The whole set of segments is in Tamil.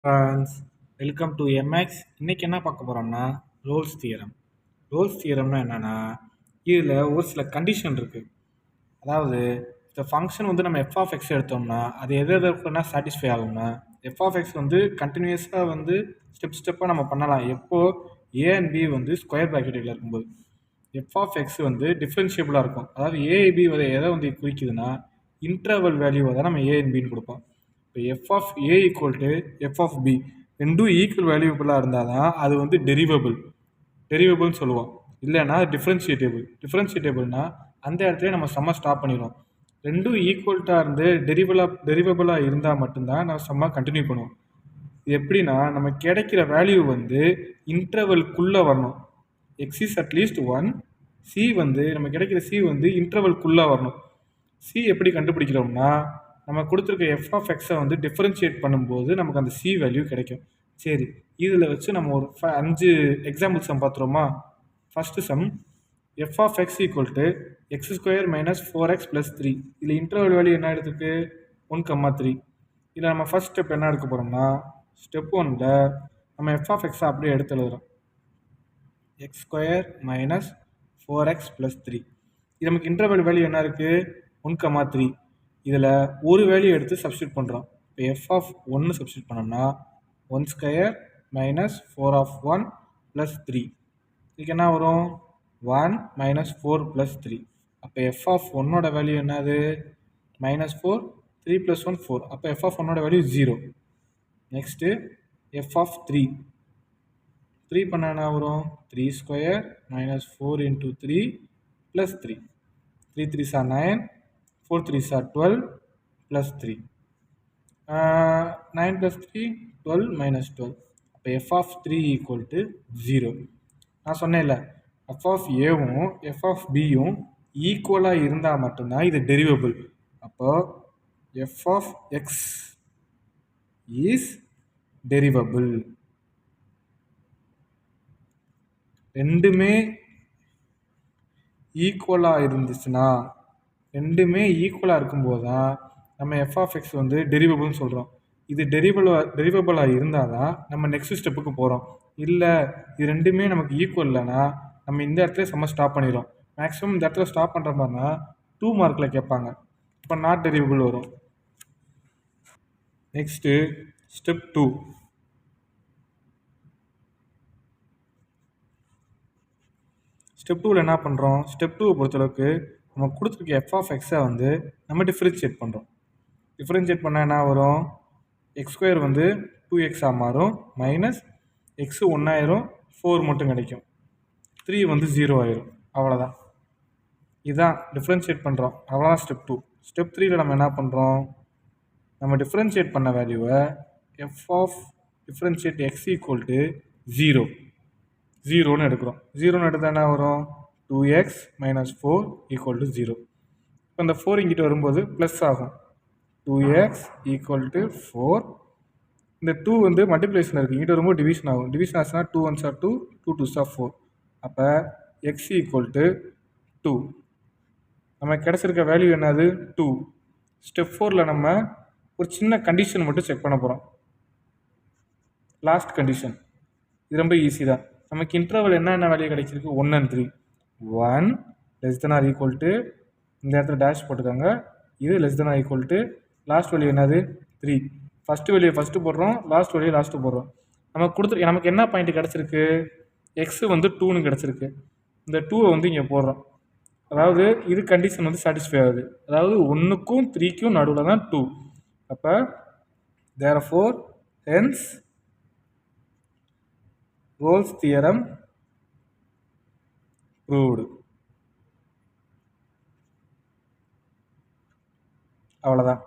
Friends, welcome to MX. இன்னைக்கு என்ன பார்க்க போகிறோம்னா ரோல்ஸ் தியரம். ரோல்ஸ் தியரம்னா என்னென்னா, இதில் ஒரு சில கண்டிஷன் இருக்குது. அதாவது இந்த ஃபங்க்ஷன் வந்து நம்ம எஃப் ஆஃப் எக்ஸ் எடுத்தோம்னா அது எது எதுக்குன்னா சாட்டிஸ்ஃபை ஆகும்னா, எஃப் ஆஃப் எக்ஸ் வந்து கண்டினியூஸாக வந்து ஸ்டெப்பாக நம்ம பண்ணலாம். எப்போது ஏ அண்ட் பி வந்து ஸ்கொயர் ப்ராக்கெட்டில் இருக்கும்போது எஃப் ஆஃப் எக்ஸ் வந்து டிஃப்ரென்ஷியபிளாக இருக்கும். அதாவது ஏபி எதை வந்து குறிக்குதுன்னா, இன்டர்வல் வேல்யூவை தான் நம்ம ஏ அண்ட் பின்னு கொடுப்போம். இப்போ F of A equal to F of B ரெண்டும் ஈக்குவல் வேல்யூபிளாக இருந்தால் தான் அது வந்து டெரிவபிள்னு சொல்லுவோம். இல்லைன்னா டிஃப்ரென்ஷியேட்டபிள்னா அந்த இடத்துல நம்ம செம்ம ஸ்டாப் பண்ணிடுவோம். ரெண்டும் ஈக்குவல்ட்டாக இருந்து டெரிவபிளாக இருந்தால் மட்டும்தான் நம்ம செம்ம கண்டினியூ பண்ணுவோம். இது எப்படின்னா, நம்ம கிடைக்கிற வேல்யூ வந்து இன்டர்வல்குள்ளே வரணும். எக்ஸ் இஸ் அட்லீஸ்ட் 1, சி வந்து நம்ம கிடைக்கிற சி வந்து இன்டர்வல்குள்ளே வரணும். சி எப்படி கண்டுபிடிக்கிறோம்னா, நம்ம கொடுத்துருக்க எஃப் ஆஃப் எக்ஸை வந்து டிஃபரன்ஷியேட் பண்ணும்போது நமக்கு அந்த சி வேல்யூ கிடைக்கும். சரி, இதில் வச்சு நம்ம ஒரு 5 எக்ஸாம்பிள் சம் பார்த்துருவோமா? First sum, f of x equal to x square minus 4x plus 3. இதில் இன்டர்வல் வேல்யூ என்ன எடுத்துருக்கு? 1,3. இதில் நம்ம ஃபஸ்ட் ஸ்டெப் என்ன எடுக்க போகிறோம்னா, ஸ்டெப் 1ல் நம்ம எஃப் ஆஃப் எக்ஸை அப்படியே எடுத்து எழுதுறோம். X square minus 4x plus 3. இது நமக்கு இன்டர்வல் வேல்யூ என்ன இருக்குது? 1,3. இதில் ஒரு வேல்யூ எடுத்து சப்ஸ்டியூட் பண்ணுறோம். இப்போ எஃப் ஆஃப் 1 சப்ஸ்டியூட் பண்ணோம்னா 1 ஸ்கொயர் மைனஸ் 4 ஆஃப் 1 ப்ளஸ் 3. இதுக்கு என்ன வரும்? 1 மைனஸ் 4 ப்ளஸ் 3. அப்போ எஃப் ஆஃப் 1ஓட வேல்யூ என்னது? Minus 4, 3 plus 1 4. அப்போ எஃப் ஆஃப் 1ஓட வேல்யூ 0. நெக்ஸ்ட்டு எஃப் ஆஃப் 3 பண்ண என்ன வரும்? 3 square minus 4 into 3 plus 3. 3 3s are 9, 4 3s are 12 plus 3. 9 plus 3 12 minus 12. அப்போ எஃப் ஆஃப் 3 ஈக்குவல் டு 0. நான் சொன்னேன்ல, எஃப் ஆஃப் ஏவும் எஃப் ஆஃப் பியும் ஈக்குவலாக இருந்தால் மட்டும்தான் இது டெரிவபிள். அப்போ எஃப் ஆஃப் எக்ஸ் இஸ் டெரிவபிள். ரெண்டுமே ஈக்குவலாக இருந்துச்சுன்னா, ரெண்டுமே ஈக்குவலாக இருக்கும்போது தான் நம்ம எஃப் ஆஃப் எக்ஸ் வந்து டெரிவபிள்னு சொல்கிறோம். இது டெரிவபிளாக இருந்தால் தான் நம்ம நெக்ஸ்ட் ஸ்டெப்புக்கு போகிறோம். இல்லை இது ரெண்டுமே நமக்கு ஈக்குவல் இல்லைன்னா நம்ம இந்த இடத்துல செம்ம ஸ்டாப் பண்ணிடுறோம். மேக்ஸிமம் இந்த இடத்துல ஸ்டாப் பண்ணுற மாதிரினா 2 மார்க்கில் கேட்பாங்க. இப்போ நாட் டெரிவபிள் வரும். Next step 2. ஸ்டெப் 2ல் என்ன பண்ணுறோம்? ஸ்டெப் 2 பொறுத்தளவுக்கு நம்ம கொடுத்துருக்க எஃப் ஆஃப் எக்ஸை வந்து நம்ம டிஃப்ரென்ஷியேட் பண்ணுறோம். டிஃப்ரென்ஷியேட் பண்ணால் என்ன வரும்? எக்ஸ் ஸ்கொயர் வந்து 2x மாறும், மைனஸ் எக்ஸு 1 ஆயிரும், 4 மட்டும் கிடைக்கும், 3 வந்து 0 ஆயிரும். அவ்வளோதான். இதுதான் டிஃப்ரென்ஷியேட் பண்ணுறோம். அவ்வளோதான் ஸ்டெப் 2. ஸ்டெப் 3ல் நம்ம என்ன பண்ணுறோம்? நம்ம டிஃப்ரென்ஷியேட் பண்ண வேல்யூவை f of differentiate x equal to 0ன்னு எடுக்கிறோம். 0ன்னு எடுத்தால் என்ன வரும்? 2x minus 4 equal to 0. இப்போ இந்த 4 இங்கிட்ட வரும்போது ப்ளஸ் ஆகும். 2x equal to 4. இந்த 2 வந்து மல்டிப்ளேஷன் இருக்குது, இங்கிட்ட வரும்போது டிவிஷன் ஆகும். டிவிஷன் ஆச்சுன்னா 2 1s are 2, 2 2s are 4. அப்போ எக்ஸ் ஈக்குவல் டு 2. நமக்கு கிடச்சிருக்க வேல்யூ என்னது? 2. ஸ்டெப் 4ல் நம்ம ஒரு சின்ன கண்டிஷன் மட்டும் செக் பண்ண போகிறோம். Last condition. இது ரொம்ப ஈஸி தான். நமக்கு இன்டர்வல் என்ன வேல்யூ கிடைச்சிருக்கு? 1 and 3. 1 less than or equal to, இந்த இடத்துல டேஷ் போட்டுக்கோங்க, இது less than or equal to, last value என்னது? 3. ஃபஸ்ட்டு வேல்யூ ஃபஸ்ட்டு போடுறோம், லாஸ்ட் வேல்யூ லாஸ்ட்டு போடுறோம். நமக்கு என்ன பாயிண்ட் கிடச்சிருக்கு? எக்ஸு வந்து 2ன்னு கிடச்சிருக்கு. இந்த 2வை வந்து இங்கே போடுறோம். அதாவது இது கண்டிஷன் வந்து சாட்டிஸ்ஃபை ஆகுது. அதாவது 1க்கும் 3க்கும் நடுவில் தான் 2. அப்போ therefore hence Rolle's theorem proved. அவ்வளோதான்.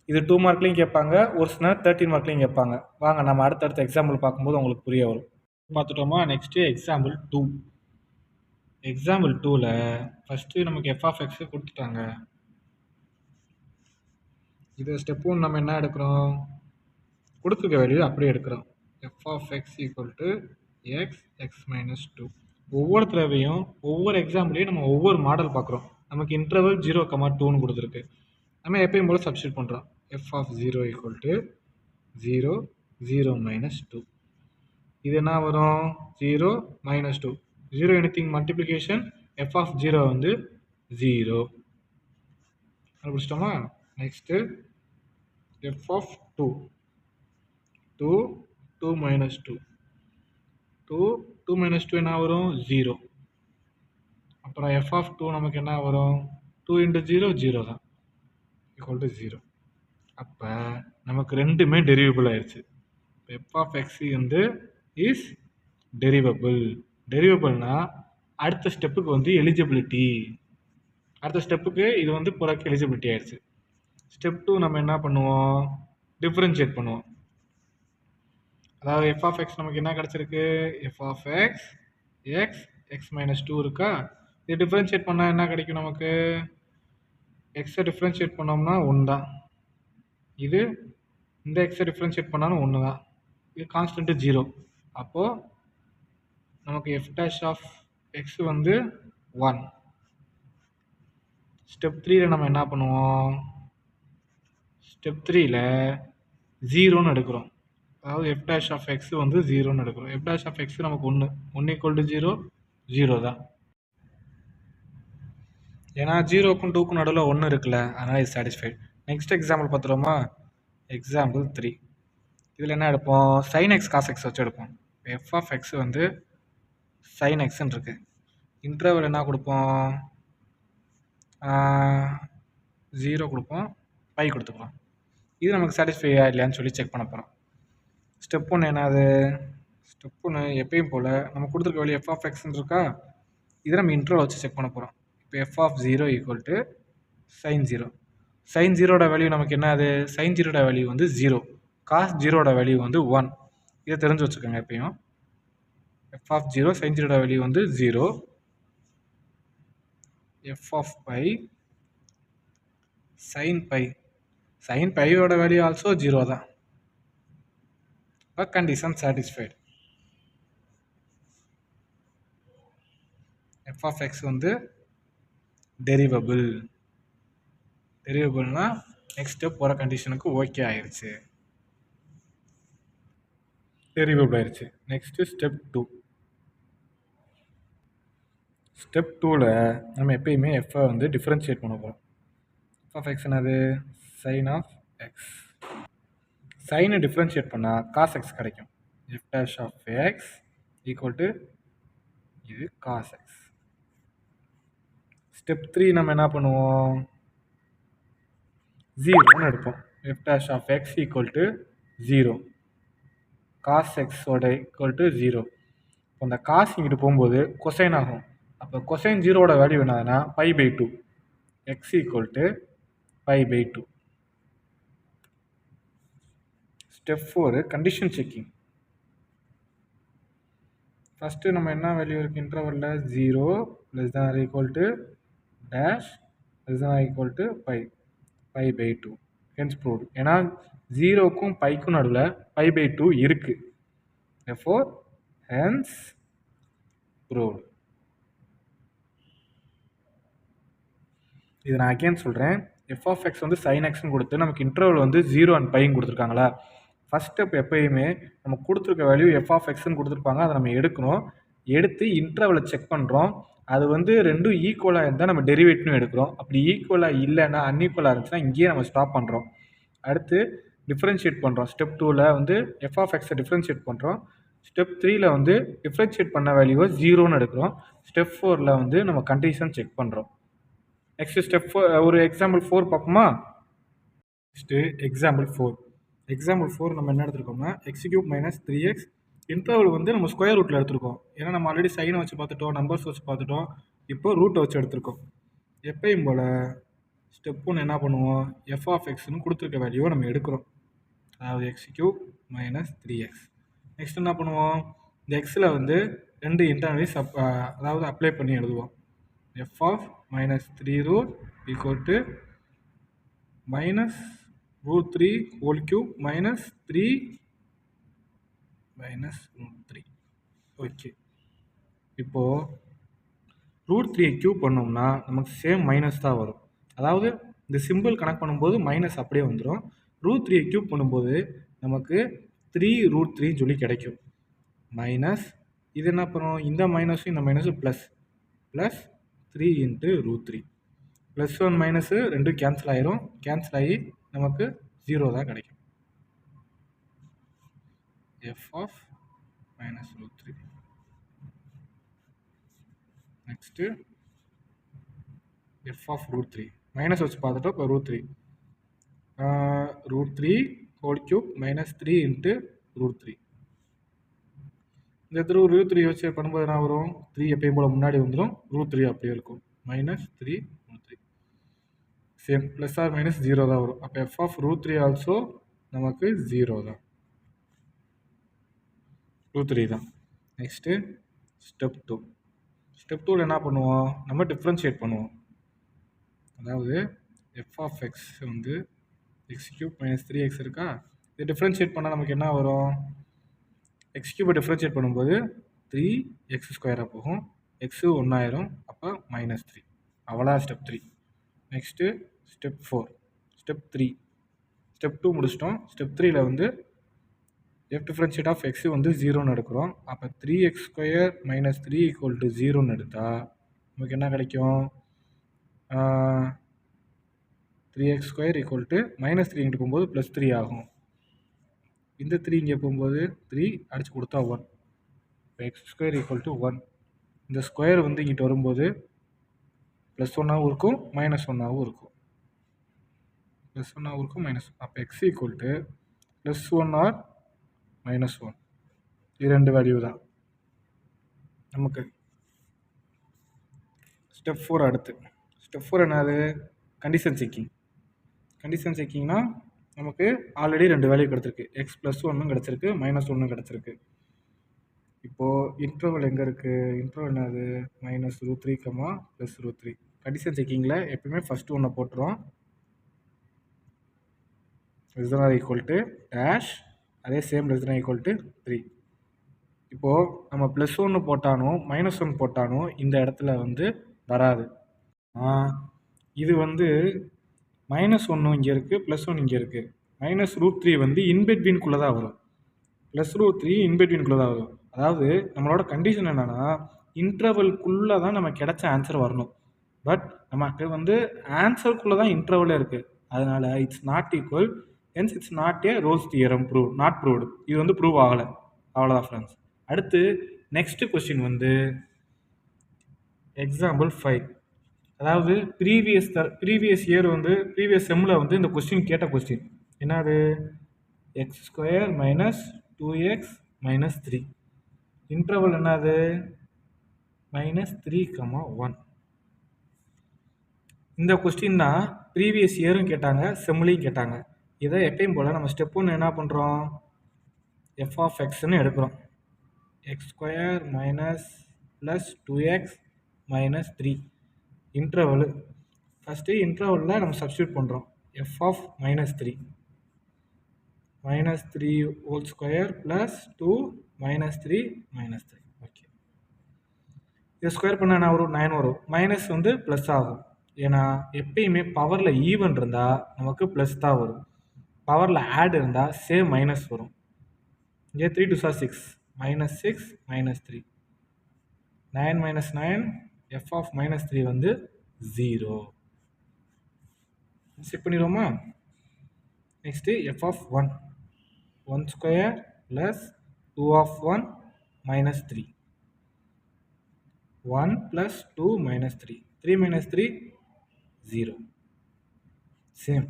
இது 2 மார்க்லையும் கேட்பாங்க, ஒரு சில 13 மார்க்லையும் கேட்பாங்க. வாங்க நம்ம அடுத்தடுத்த எக்ஸாம்பிள் பார்க்கும்போது உங்களுக்கு புரிய வரும். பார்த்துட்டோமா? Next example 2. எக்ஸாம்பிள் 2ல் ஃபஸ்ட்டு நமக்கு எஃப் ஆஃப் எக்ஸு கொடுத்துட்டாங்க. இது ஸ்டெப் 1 நம்ம என்ன எடுக்கிறோம்? கொடுத்துருக்க வேல்யூ அப்படியே எடுக்கிறோம். F of x equal to x x minus 2. ஒவ்வொரு தடவையும் ஒவ்வொரு எக்ஸாம்பிளையும் நம்ம ஒவ்வொரு மாடல் பார்க்குறோம். நமக்கு இன்டர்வல் 0,2ன்னு கொடுத்துருக்கு. நம்ம எப்பயும் போல் சப்ஸ்டியூட் பண்ணுறோம். F of 0 equal to 0 0 minus 2. இது என்ன வரும்? 0 minus 2. 0 anything multiplication, f of 0 வந்து 0. கண்டுபிடிச்சிட்டோமா? Next f of 2. 2 minus 2. 2 minus 2 என்ன வரும்? 0. அப்புறம் f ஆஃப் 2 நமக்கு என்ன வரும்? 2 இன்ட்டு 0 0 தான், ஈக்குவல் டு 0. அப்போ நமக்கு ரெண்டுமே டெரிவபிள் ஆயிடுச்சு. f ஆஃப் x வந்து இஸ் டெரிவபிள். டெரிவபிள்னா அடுத்த ஸ்டெப்புக்கு வந்து எலிஜிபிலிட்டி. அடுத்த ஸ்டெப்புக்கு இது வந்து புறக்கு எலிஜிபிலிட்டி ஆயிடுச்சு. ஸ்டெப் 2 நம்ம என்ன பண்ணுவோம்? டிஃப்ரென்ஷியேட் பண்ணுவோம். அதாவது f ஆஃப் x நமக்கு என்ன கிடச்சிருக்கு? f of x x minus 2 இருக்கா? இது டிஃப்ரென்ஷியேட் பண்ணால் என்ன கிடைக்கும் நமக்கு? எக்ஸை டிஃப்ரென்ஷியேட் பண்ணோம்னா 1 தான். இது இந்த எக்ஸை டிஃப்ரென்ஷியேட் பண்ணாலும் 1 தான். இது கான்ஸ்டன்ட்டு 0. அப்போது நமக்கு f டேஷ் ஆஃப் x வந்து 1. ஸ்டெப் 3ல நம்ம என்ன பண்ணுவோம்? ஸ்டெப் 3ல 0ன்னு எடுக்கிறோம். அதாவது f டேஷ் ஆஃப் x வந்து 0ன்னு எடுக்கிறோம். f டேஷ் ஆஃப் x நமக்கு 1 ஈக்குவல் டு 0 0 தான். ஏன்னா 0க்கும் 2க்கும் நடுவில் 1 இருக்குல்ல, அதனால் இது சாட்டிஸ்ஃபைட். நெக்ஸ்ட் எக்ஸாம்பிள் பார்த்துருவோமா? எக்ஸாம்பிள் 3. இதில் என்ன எடுப்போம்? sin x cos x வச்சு எடுப்போம். f ஆஃப் x வந்து sin xன்னு இருக்கு. இன்டர்வல் என்ன கொடுப்போம்? 0 கொடுப்போம், பை கொடுத்துக்கலாம். இது நமக்கு சாட்டிஸ்ஃபையா இல்லையான்னு சொல்லி செக் பண்ண போகிறோம். ஸ்டெப் 1 என்னது? ஸ்டெப் 1 எப்பயும் போல் நம்ம கொடுத்துருக்க வேல்யூ f ஆஃப் xன்னு இருக்கா? இதை நம்ம இன்டர்வல் வச்சு செக் பண்ண போகிறோம். இப்போ f of 0 equal to sin 0. sin 0ஓட வேல்யூ நமக்கு என்னது? sin 0ஓட வேல்யூ வந்து 0. cos 0ஓட வேல்யூ வந்து 1. இதை தெரிஞ்சு வச்சுக்கோங்க எப்பயும். f ஆஃப் 0 sin 0ஓட வேல்யூ வந்து 0. f of pi sin pi. sin பையோட வேல்யூ ஆல்சோ 0 தான். இப்போ condition satisfied. f of x வந்து டெரிவபிள். டெரிவபிள்னா நெக்ஸ்ட் ஸ்டெப் போகிற கண்டிஷனுக்கு ஓகே ஆயிடுச்சு, டெரிவபிள் ஆயிடுச்சு. Next step 2. ஸ்டெப் 2ல் நம்ம எப்பயுமே எஃப்ஐ வந்து டிஃப்ரென்ஷியேட் பண்ண போகிறோம். எஃப் ஆஃப் எக்ஸ் என்னது? Sine of x. சைனை டிஃப்ரென்ஷியேட் பண்ணால் காஸ் எக்ஸ் கிடைக்கும். F dash of x equal to இது காஸ் எக்ஸ். ஸ்டெப் 3 நம்ம என்ன பண்ணுவோம்? 0ன்னு எடுப்போம். F dash of x equal to 0. Cos எக்ஸோட ஈக்குவல் டு 0. இப்போ அந்த காஸ் இங்கிட்டு போகும்போது கொசைன் ஆகும். அப்போ கொசைன் 0ஓட வேல்யூ என்னதுன்னா pi pi 2. X equal to pi pi 2. Step 4 condition checking. First நம்ம என்ன வேல்யூ இருக்குது இன்டர்வலில்? 0 less than or equal to dash less than or equal to pi pi pi 2. Hence proved. ஏன்னா 0க்கும் பைக்கும் நடுவில் பை பை 2 இருக்குது. therefore hence proved. இது நான் அகேன் சொல்கிறேன். எஃப் ஆஃப் எக்ஸ் வந்து சைன் எக்ஸ்ன்னு கொடுத்து நமக்கு இன்டர்வல் வந்து 0 அண்ட் பைன்னு கொடுத்துருக்காங்களா? ஃபஸ்ட் ஸ்டெப் எப்பயுமே நம்ம கொடுத்துருக்க வேல்யூ எஃப் ஆஃப் எக்ஸ்ன்னு கொடுத்துருப்பாங்க, அதை நம்ம எடுக்கணும். எடுத்து இன்டர்வலை செக் பண்ணுறோம். அது வந்து ரெண்டும் ஈக்குவலாக இருந்தால் நம்ம டெரிவேட்டிவும் எடுக்கிறோம். அப்படி ஈக்குவலாக இல்லைன்னா அன்ஈக்குவலாக இருந்துச்சுன்னா இங்கேயே நம்ம ஸ்டாப் பண்ணுறோம். அடுத்து டிஃப்ரென்ஷியேட் பண்ணுறோம். ஸ்டெப் 2ல் வந்து எஃப் ஆஃப் எக்ஸை டிஃப்ரென்ஷியேட் பண்ணுறோம். ஸ்டெப் 3ல் வந்து டிஃப்ரென்ஷியேட் பண்ண வேல்யூவை 0ன்னு எடுக்கிறோம். ஸ்டெப் 4ல் வந்து நம்ம கண்டிஷன் செக் பண்ணுறோம். நெக்ஸ்ட் ஸ்டெப் 4 ஒரு எக்ஸாம்பிள் 4 பார்ப்போமா? Next example 4. எக்ஸாம்பிள் 4 நம்ம என்ன எடுத்துருக்கோம்னா x³ மைனஸ் 3x. இன்டர்வல் வந்து நம்ம ஸ்கொயர் ரூட்டில் எடுத்துருக்கோம். ஏன்னா நம்ம ஆல்ரெடி சைனை வச்சு பார்த்துட்டோம், நம்பர்ஸ் வச்சு பார்த்துட்டோம், இப்போ ரூட்டை வச்சு எடுத்துருக்கோம். எப்பயும் போல் ஸ்டெப் 1 என்ன பண்ணுவோம்? எஃப் ஆஃப் எக்ஸ்னு கொடுத்துருக்க வேல்யூவை நம்ம எடுக்கிறோம். அதாவது x³ மைனஸ் 3x. நெக்ஸ்ட் என்ன பண்ணுவோம்? இந்த எக்ஸில் வந்து 2 இன்டர்வல்ஸ் அதாவது அப்ளை பண்ணி எழுதுவோம். f of minus 3 root equal to minus root 3 whole cube minus 3 minus root 3. Okay, இப்போது ரூட் 3 கியூப் பண்ணோம்னா நமக்கு சேம் மைனஸ் தான் வரும். அதாவது இந்த சிம்பிள் கனெக்ட் பண்ணும்போது மைனஸ் அப்படியே வந்துடும். ரூட் 3 கியூப் பண்ணும்போது நமக்கு 3√3 சொல்லி கிடைக்கும். மைனஸ் இது என்ன பண்ணும், இந்த மைனஸும் இந்த மைனஸும் ப்ளஸ் 3 இன்ட்டு √3. +1 மைனஸு ரெண்டும் கேன்சல் ஆயிரும். கேன்சல் ஆகி நமக்கு 0 தான் கிடைக்கும். f of -√3. Next f of √3 minus வச்சு பார்த்துட்டோம். இப்போ √3 √3 ஹோல் கியூப் -3 இன்ட்டு √3. இந்த இடத்துல √3 வச்சு பண்ணும்போது என்ன வரும், 3 எப்பயும் போல் முன்னாடி வந்துடும், √3 அப்படியே இருக்கும். -3 √3 சேம் ப்ளஸ் ஆர் மைனஸ் 0 தான் வரும். அப்போ f of √3 ஆல்சோ நமக்கு 0 தான், √3 தான். Next step 2. ஸ்டெப் 2ல் என்ன பண்ணுவோம், நம்ம டிஃப்ரென்ஷியேட் பண்ணுவோம். அதாவது f of x வந்து x³ - 3x இருக்கா, இது டிஃப்ரென்ஷியேட் பண்ணால் நமக்கு என்ன வரும், x³ டிஃப்ரென்ஷியேட் பண்ணும்போது 3x² போகும், x 1 ஆயிரும், அப்போ -3. அவ்வளோ step 3. Next step 4. Step 3. Step 2 முடிச்சிட்டோம். ஸ்டெப் 3ல் வந்து f டிஃப்ரென்ஷியேட் ஆஃப் x வந்து 0ன்னு எடுக்கிறோம். அப்போ 3x² - 3 = 0ன்னு எடுத்தால் நமக்கு என்ன கிடைக்கும், 3x² = -3 இங்கிட்டு போகும்போது +3 ஆகும். இந்த 3 இங்கே போகும்போது 3 அடிச்சு கொடுத்தா 1. இப்போ x² = 1. இந்த ஸ்கொயர் வந்து இங்கிட்டு வரும்போது +1ஆகவும் இருக்கும், -1ஆகவும் இருக்கும். +1ஆகவும் இருக்கும், -1. அப்போ x +1 ஆர் -1. இது 2 வேல்யூ தான் நமக்கு. ஸ்டெப் 4 அடுத்து. ஸ்டெப் 4 என்னது, கண்டிஷன் செக்கிங். கண்டிஷன் செக்கிங்னா நமக்கு ஆல்ரெடி 2 வேல்யூ கிடச்சிருக்கு, x +1 கிடச்சிருக்கு, -1 கிடச்சிருக்கு. இப்போது இன்டர்வல் எங்கே இருக்குது, இன்டர்வல் என்னது, -√3, +√3. கண்டிஷன் செக்கிங்கில் எப்பயுமே ஃபஸ்ட்டு ஒன்றை போட்டுரும், >= அதே சேம் >= 3. இப்போது நம்ம +1 போட்டாலும் -1 போட்டாலும் இந்த இடத்துல வந்து வராது. இது வந்து -1 இங்கே இருக்குது, +1 இங்கே இருக்குது. -√3 வந்து இன்பிட்வீன்குள்ளே தான் வரும், +√3 இன்பிட்வீன்குள்ளே தான் வரும். அதாவது நம்மளோட கண்டிஷன் என்னென்னா இன்டர்வல்குள்ளே தான் நமக்கு கிடைச்ச ஆன்சர் வரணும். பட் நமக்கு வந்து ஆன்சருக்குள்ளே தான் இன்டர்வலே இருக்குது. அதனால் it's not equal, hence it's not a Rolle's theorem, not proved. இது வந்து ப்ரூவ் ஆகலை, அவ்வளோதான் ஃப்ரெண்ட்ஸ். அடுத்து நெக்ஸ்ட் கொஸ்டின் வந்து எக்ஸாம்பிள் 5. அதாவது ப்ரீவியஸ் இயர் வந்து ப்ரீவியஸ் செம்மில் வந்து இந்த கொஸ்டின் கேட்ட கொஸ்டின் என்னது, x² - 2x - 3. இன்டர்வல் என்னது, -3, 1. இந்த கொஸ்டின் தான் ப்ரீவியஸ் இயரும் கேட்டாங்க, செம்லையும் கேட்டாங்க. இதை எப்பயும் போல் நம்ம ஸ்டெப் 1 என்ன பண்ணுறோம், f of xன்னு எடுக்கிறோம். x² - +2x - 3 interval. ஃபஸ்ட்டு இன்டர்வலில் நம்ம சப்ஸ்டியூட் பண்ணுறோம், f of -3 -3² + 2 -3 -3. ஓகே, இதை ஸ்கொயர் பண்ணால் என்ன வரும், 9 வரும். மைனஸ் வந்து ப்ளஸ் ஆகும், ஏன்னா எப்பயுமே பவரில் ஈவன் இருந்தால் நமக்கு ப்ளஸ் தான் வரும், பவரில் ஆட் இருந்தால் சேம் மைனஸ் வரும். இங்கே 3 2 6, -6 -3. 9 - 9, f of -3 வந்து 0. செக் பண்ணிடுவோமா. Next f of 1, 1² + 2 of 1 -3. 1 + 2 -3. 3 - 3 0. Same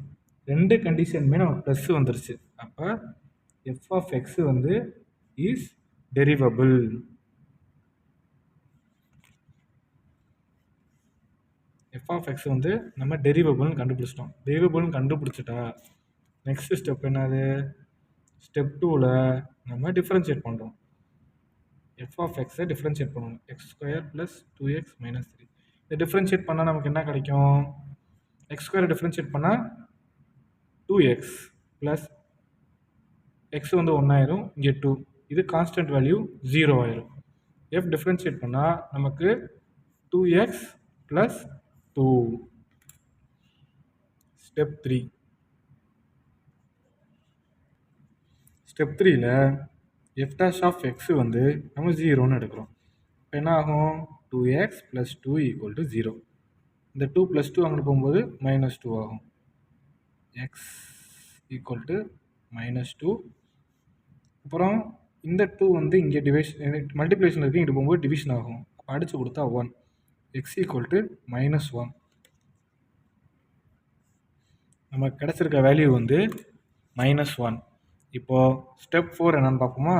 ரெண்டு கண்டிஷனுமே நமக்கு ப்ளஸ் வந்துருச்சு. அப்போ f of x வந்து இஸ் டெரிவபிள். f of x வந்து நம்ம டெரிவபிள்னு கண்டுபிடிச்சிட்டோம். டெரிவபிள்னு கண்டுபிடிச்சிட்டா நெக்ஸ்ட் ஸ்டெப் என்னது, ஸ்டெப் 2ல் நம்ம டிஃப்ரென்ஷியேட் பண்ணுறோம். f of x டிஃப்ரென்ஷியேட் பண்ணணும், x² + 2x - 3. இதை டிஃப்ரென்ஷியேட் பண்ணால் நமக்கு என்ன கிடைக்கும், x² டிஃப்ரென்ஷியேட் பண்ணால் 2x ப்ளஸ் x வந்து 1 ஆயிரும், இங்கே 2, இது கான்ஸ்டன்ட் வேல்யூ 0 ஆயிரும். f டிஃப்ரென்ஷியேட் பண்ணால் நமக்கு 2x + 2. ஸ்டெப் 3. ஸ்டெப் 3ல் எஃப் டேஷ் ஆஃப் எக்ஸ் வந்து நம்ம 0ன்னு எடுக்கிறோம். இப்போ என்ன ஆகும்? 2x + 2 = 0. இந்த 2 + 2 அங்கிட்டு போகும்போது -2 ஆகும். x = -2. அப்புறம் இந்த 2 வந்து இங்கே மல்டிப்ளிகேஷன் இருக்குது, இங்கிட்டு போகும்போது டிவிஷன் ஆகும். அப்போ அடித்து கொடுத்தா 1. x = -1. நமக்கு கிடச்சிருக்க வேல்யூ வந்து -1. இப்போது ஸ்டெப் 4 என்னென்னு பார்ப்போமா?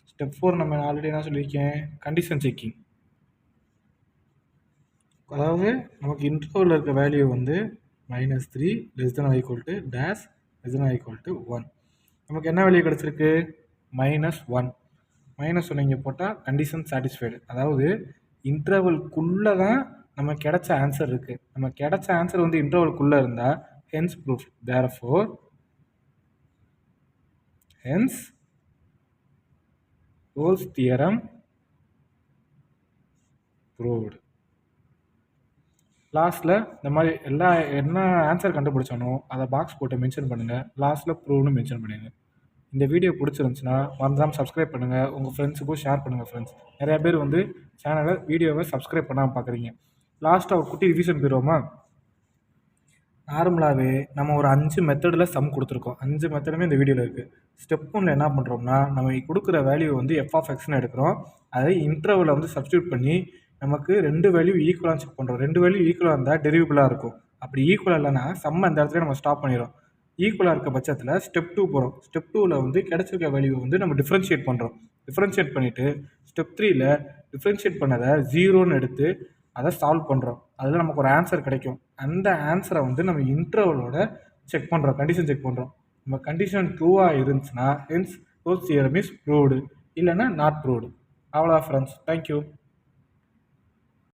ஸ்டெப் 4 நம்ம ஆல்ரெடி என்ன சொல்லியிருக்கேன்? Condition checking. அதாவது நமக்கு இன்டர்வலில் இருக்க வேல்யூ வந்து -3 <= டேஷ் <= 1. நமக்கு என்ன வேல்யூ கிடச்சிருக்கு? -1. -1 இங்கே போட்டால் கண்டிஷன் சாட்டிஸ்ஃபைடு. அதாவது இன்டர்வல்குள்ளே தான் நமக்கு கிடைச்ச ஆன்சர் இருக்குது. நம்ம கிடைச்ச ஆன்சர் வந்து இன்டர்வல்குள்ளே இருந்தால் hence proof. Therefore Rolle's theorem proved. லாஸ்ட்டில் இந்த மாதிரி என்ன ஆன்சர் கண்டுபிடிச்சானோ அதை பாக்ஸ் போட்டு மென்ஷன் பண்ணுங்கள். லாஸ்ட்டில் ப்ரூவ்னு மென்ஷன் பண்ணுங்கள். இந்த வீடியோ பிடிச்சிருந்துச்சுன்னா மறந்துடாமல் சப்ஸ்கிரைப் பண்ணுங்கள். உங்கள் ஃப்ரெண்ட்ஸுக்கும் ஷேர் பண்ணுங்கள். ஃப்ரெண்ட்ஸ் நிறையா பேர் வந்து வீடியோவை சப்ஸ்கிரைப் பண்ணாமல் பார்க்குறீங்க. லாஸ்ட்டாக ஒரு குட்டி ரிவிஷன் போயிடுவோமா? நார்மலாகவே நம்ம ஒரு 5 மெத்தடில் சம் கொடுத்துருக்கோம். 5 மெத்தடுமே இந்த வீடியோவில் இருக்குது. ஸ்டெப் 1ல் என்ன பண்ணுறோம்னா, நம்ம கொடுக்குற வேல்யூ வந்து f(x)ன்னு எடுக்கிறோம். அதை இன்டர்வலில் வந்து சப்ஸ்டியூட் பண்ணி நமக்கு 2 வேல்யூ ஈக்குவலாக செக் பண்ணுறோம். 2 வேல்யூ ஈக்குவலாக இருந்தால் டெரிவபிளாக இருக்கும். அப்படி ஈக்குவலாக இல்லைன்னா சம் அந்த இடத்துல நம்ம ஸ்டாப் பண்ணிடுறோம். ஈக்குவலாக இருக்க பட்சத்தில் ஸ்டெப் 2 போகிறோம். ஸ்டெப் 2ல் வந்து கிடச்சிருக்க வேல்யூ வந்து நம்ம டிஃப்ரென்ஷியேட் பண்ணுறோம். டிஃப்ரென்ஷியேட் பண்ணிவிட்டு ஸ்டெப் 3ல் டிஃப்ரென்ஷியேட் பண்ணதை 0ன்னு எடுத்து அதை சால்வ் பண்ணுறோம். அதில் நமக்கு ஒரு ஆன்சர் கிடைக்கும். அந்த ஆன்சரை வந்து நம்ம இன்டர்வலோட செக் பண்ணுறோம், கண்டிஷன் செக் பண்ணுறோம். நம்ம கண்டிஷன் ட்ரூவாக இருந்துச்சுன்னா hence Rolle's theorem is proved, இல்லைன்னா நாட் ப்ரூவ்டு. அவ்வளோதான் ஃப்ரெண்ட்ஸ். தேங்க்யூ.